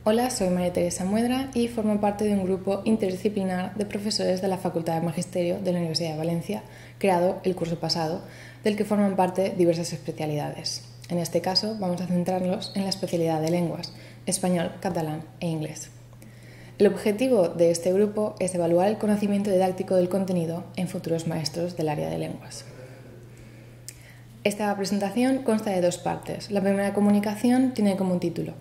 Hola, soy María Teresa Muedra y formo parte de un grupo interdisciplinar de profesores de la Facultad de Magisterio de la Universidad de Valencia, creado el curso pasado, del que forman parte diversas especialidades. En este caso, vamos a centrarnos en la especialidad de lenguas, español, catalán e inglés. El objetivo de este grupo es evaluar el conocimiento didáctico del contenido en futuros maestros del área de lenguas. Esta presentación consta de dos partes. La primera comunicación tiene como título: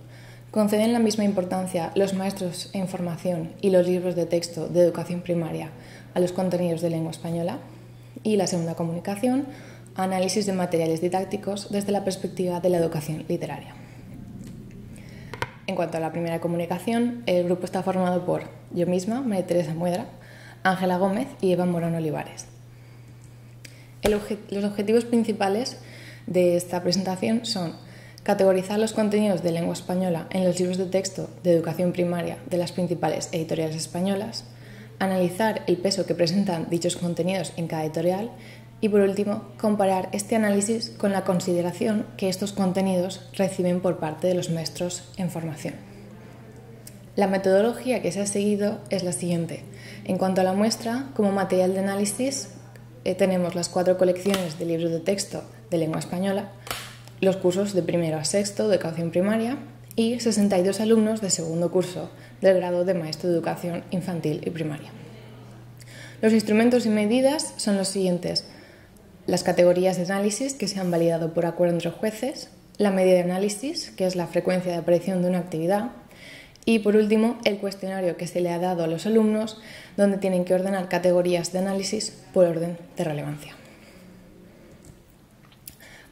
¿conceden la misma importancia los maestros en formación y los libros de texto de educación primaria a los contenidos de lengua española? Y la segunda comunicación, análisis de materiales didácticos desde la perspectiva de la educación literaria. En cuanto a la primera comunicación, el grupo está formado por yo misma, María Teresa Muedra, Ángela Gómez y Eva Morón Olivares. Los objetivos principales de esta presentación son categorizar los contenidos de lengua española en los libros de texto de educación primaria de las principales editoriales españolas, analizar el peso que presentan dichos contenidos en cada editorial y, por último, comparar este análisis con la consideración que estos contenidos reciben por parte de los maestros en formación. La metodología que se ha seguido es la siguiente. En cuanto a la muestra, como material de análisis, tenemos las 4 colecciones de libros de texto de lengua española, los cursos de primero a sexto de educación primaria y 62 alumnos de segundo curso del grado de maestro de educación infantil y primaria. Los instrumentos y medidas son los siguientes: las categorías de análisis que se han validado por acuerdo entre jueces, la medida de análisis, que es la frecuencia de aparición de una actividad, y por último el cuestionario que se le ha dado a los alumnos, donde tienen que ordenar categorías de análisis por orden de relevancia.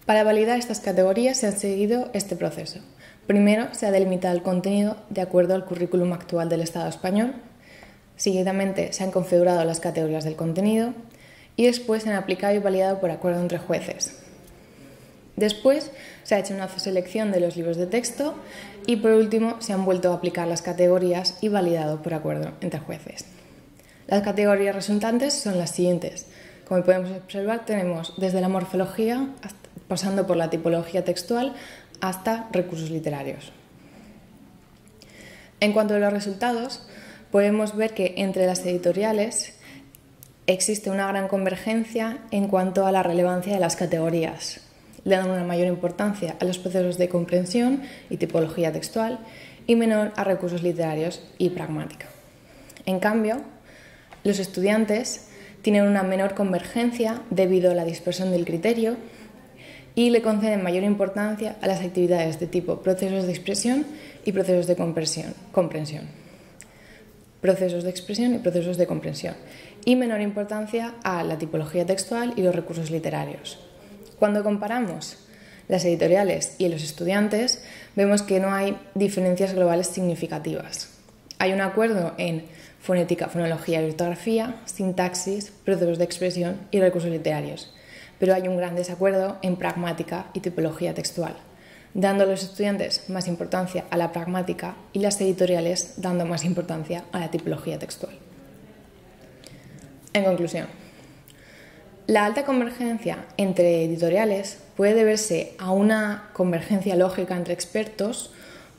Para validar estas categorías se ha seguido este proceso. Primero se ha delimitado el contenido de acuerdo al currículum actual del Estado español, seguidamente se han configurado las categorías del contenido y después se han aplicado y validado por acuerdo entre jueces. Después se ha hecho una selección de los libros de texto y por último se han vuelto a aplicar las categorías y validado por acuerdo entre jueces. Las categorías resultantes son las siguientes. Como podemos observar, tenemos desde la morfología, pasando por la tipología textual, hasta recursos literarios. En cuanto a los resultados, podemos ver que entre las editoriales existe una gran convergencia en cuanto a la relevancia de las categorías. Le dan una mayor importancia a los procesos de comprensión y tipología textual y menor a recursos literarios y pragmática. En cambio, los estudiantes tienen una menor convergencia debido a la dispersión del criterio y le conceden mayor importancia a las actividades de tipo procesos de expresión y procesos de comprensión. Procesos de expresión y procesos de comprensión. Y menor importancia a la tipología textual y los recursos literarios. Cuando comparamos las editoriales y los estudiantes, vemos que no hay diferencias globales significativas. Hay un acuerdo en fonética, fonología y ortografía, sintaxis, procesos de expresión y recursos literarios, pero hay un gran desacuerdo en pragmática y tipología textual, dando a los estudiantes más importancia a la pragmática y las editoriales dando más importancia a la tipología textual. En conclusión, la alta convergencia entre editoriales puede deberse a una convergencia lógica entre expertos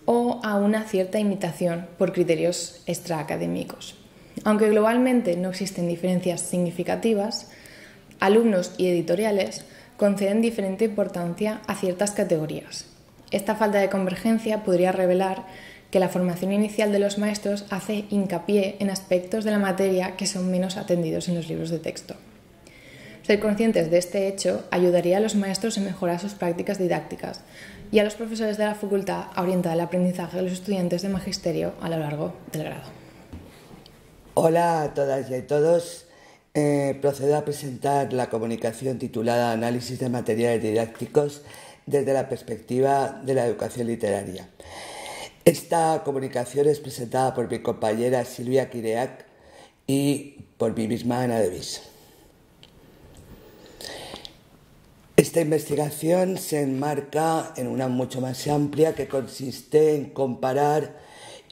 o a una cierta imitación por criterios extraacadémicos. Aunque globalmente no existen diferencias significativas, alumnos y editoriales conceden diferente importancia a ciertas categorías. Esta falta de convergencia podría revelar que la formación inicial de los maestros hace hincapié en aspectos de la materia que son menos atendidos en los libros de texto. Ser conscientes de este hecho ayudaría a los maestros a mejorar sus prácticas didácticas y a los profesores de la facultad a orientar el aprendizaje de los estudiantes de magisterio a lo largo del grado. Hola a todas y a todos. Procedo a presentar la comunicación titulada Análisis de materiales didácticos desde la perspectiva de la educación literaria. Esta comunicación es presentada por mi compañera Silvia Quireac y por mí misma, Ana Devis. Esta investigación se enmarca en una mucho más amplia que consiste en comparar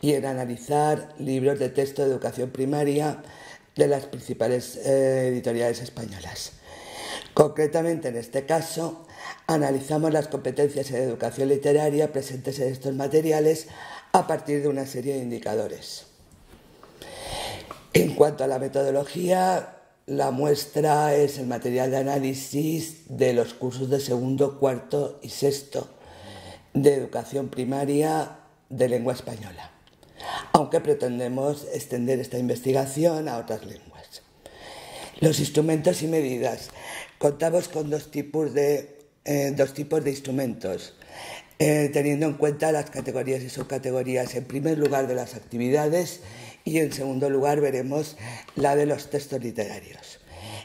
y en analizar libros de texto de educación primaria de las principales editoriales españolas. Concretamente, en este caso, analizamos las competencias en educación literaria presentes en estos materiales a partir de una serie de indicadores. En cuanto a la metodología, la muestra es el material de análisis de los cursos de segundo, cuarto y sexto de educación primaria de lengua española, aunque pretendemos extender esta investigación a otras lenguas. Los instrumentos y medidas. Contamos con dos tipos de instrumentos, teniendo en cuenta las categorías y subcategorías, en primer lugar de las actividades y en segundo lugar veremos la de los textos literarios.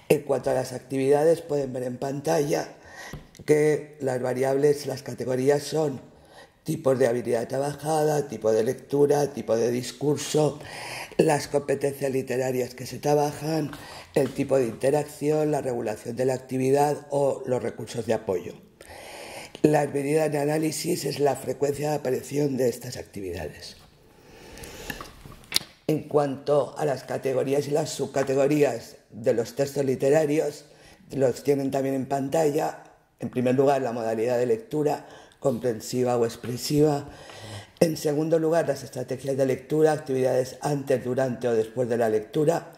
En cuanto a las actividades, pueden ver en pantalla que las variables, las categorías son tipos de habilidad trabajada, tipo de lectura, tipo de discurso, las competencias literarias que se trabajan, el tipo de interacción, la regulación de la actividad o los recursos de apoyo. La medida de análisis es la frecuencia de aparición de estas actividades. En cuanto a las categorías y las subcategorías de los textos literarios, los tienen también en pantalla. En primer lugar, la modalidad de lectura, comprensiva o expresiva. En segundo lugar, las estrategias de lectura, actividades antes, durante o después de la lectura.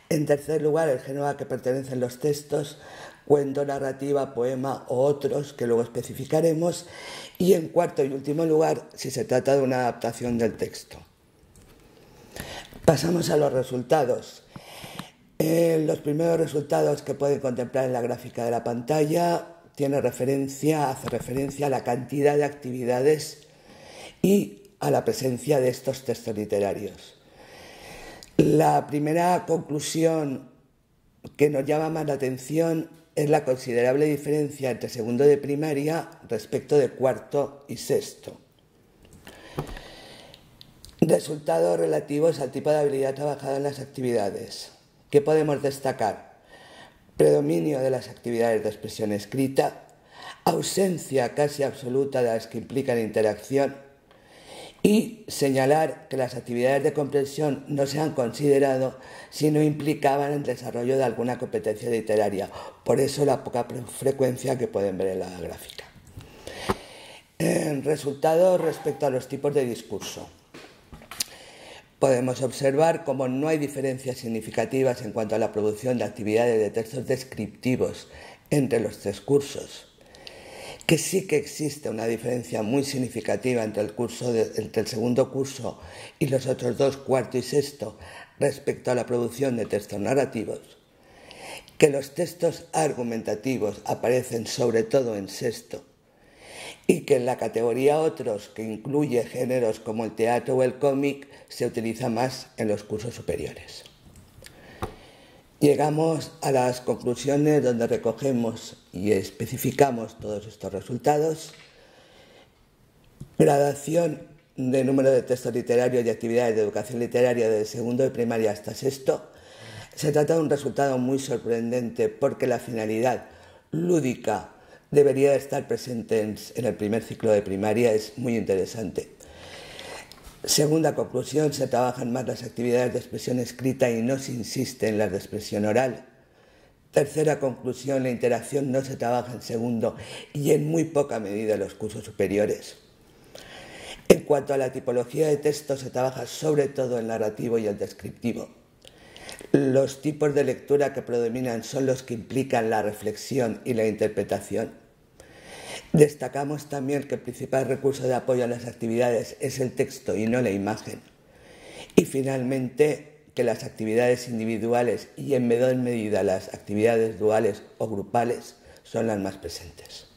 En tercer lugar, el género a que pertenecen los textos, cuento, narrativa, poema o otros, que luego especificaremos. Y en cuarto y último lugar, si se trata de una adaptación del texto. Pasamos a los resultados. Los primeros resultados que pueden contemplar en la gráfica de la pantalla hace referencia a la cantidad de actividades y a la presencia de estos textos literarios. La primera conclusión que nos llama más la atención es la considerable diferencia entre segundo de primaria respecto de cuarto y sexto. Resultados relativos al tipo de habilidad trabajada en las actividades. ¿Qué podemos destacar? Predominio de las actividades de expresión escrita, ausencia casi absoluta de las que implican interacción y señalar que las actividades de comprensión no se han considerado si no implicaban el desarrollo de alguna competencia literaria. Por eso la poca frecuencia que pueden ver en la gráfica. Resultados respecto a los tipos de discurso. Podemos observar cómo no hay diferencias significativas en cuanto a la producción de actividades de textos descriptivos entre los tres cursos, que sí que existe una diferencia muy significativa entre el segundo curso y los otros dos, cuarto y sexto, respecto a la producción de textos narrativos, que los textos argumentativos aparecen sobre todo en sexto, y que en la categoría otros, que incluye géneros como el teatro o el cómic, se utiliza más en los cursos superiores. Llegamos a las conclusiones donde recogemos y especificamos todos estos resultados. Gradación de número de textos literarios y actividades de educación literaria desde segundo de primaria hasta sexto. Se trata de un resultado muy sorprendente porque la finalidad lúdica debería estar presente en el primer ciclo de primaria, es muy interesante. Segunda conclusión, se trabajan más las actividades de expresión escrita y no se insiste en las de expresión oral. Tercera conclusión, la interacción no se trabaja en segundo y en muy poca medida en los cursos superiores. En cuanto a la tipología de texto, se trabaja sobre todo el narrativo y el descriptivo. Los tipos de lectura que predominan son los que implican la reflexión y la interpretación. Destacamos también que el principal recurso de apoyo a las actividades es el texto y no la imagen. Y finalmente, que las actividades individuales y en menor medida las actividades duales o grupales son las más presentes.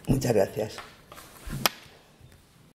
Muchas gracias.